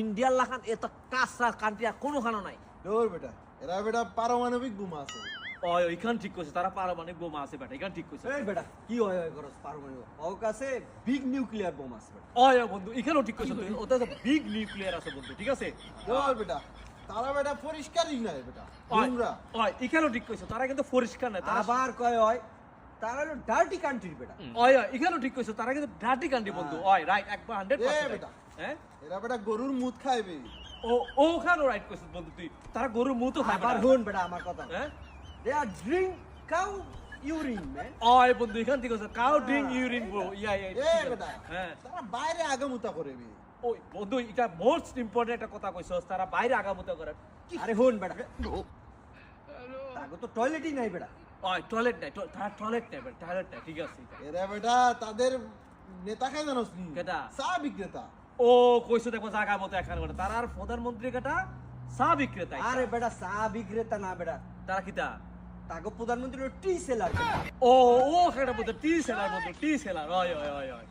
ইন্ডিয়ার লাখান এত কাঁচা কান্ট্রি আর কোনোখানে নাই। দৌড় বেটা, এরা বেটা পারমাণবিক বোমা আছে। ওই ওইখান ঠিক করছে, তারা পারমাণবিক বোমা আছে বেটা, এখান ঠিক করছে। এই বেটা কি হয় করস পারমাণবিক ওর কাছে বিগ নিউক্লিয়ার বোম আছে বেটা। ওই বন্ধু এখানেও ঠিক করছে, ওটা বিগ নিউক্লিয়ার আছে বন্ধু, ঠিক আছে। দৌড় বেটা, তারা বেটা পরিষ্কারই নাই বেটা, ওই নোংরা। ওই এখানেও ঠিক করছে, তারা কিন্তু পরিষ্কার নাই, তারা আবার কয় হয় তারা হলো ডার্টি কান্ট্রি বেটা। ওই ওই এখানেও ঠিক করছে, তারা কিন্তু ডার্টি কান্ট্রি বন্ধু। ওই রাইট, একবার 100% বেটা। হ্যাঁ এরা বেটা গরুর মুত খাইবে। ও ওখানেও রাইট করছিস বন্ধু তুই, তারা গরুর মুতো খায় আবার বেটা। হুন বেটা আমার কথা। হ্যাঁ দে আর ড্রিঙ্ক কাউ ইউরিন ম্যান। ওই বন্ধু এখান ঠিক করছে, কাউ ড্রিঙ্ক ইউরিন ব্রো। ইয়া ইয়া এ বেটা, হ্যাঁ তারা বাইরে আগামুতা করে বে। ওই বন্ধু এটা মোস্ট ইম্পর্টেন্ট একটা কথা কইছস, তারা বাইরে আগামুতা করে। আরে হুন বেটা তাকে তো টয়লেটই নাই বেটা। ওই টয়লেট নাই, তার টয়লেট নাই বেটা, টয়লেট নাই, ঠিক আছে। এরা বেটা তাদের নেতা খাই জানোস নি? কেটা? চা বিক্রেতা। ও কইছো দেখো জায়গা মতো এখানে করে, তারা আর প্রধানমন্ত্রী কেটা চা বিক্রেতা। আরে বেটা চা বিক্রেতা না বেটা, তারা কিটা? তাকে প্রধানমন্ত্রী টি সেলার। ও ও কেটা বলতে টি সেলার বন্ধু, টি সেলার। ওই ওই ওই ওই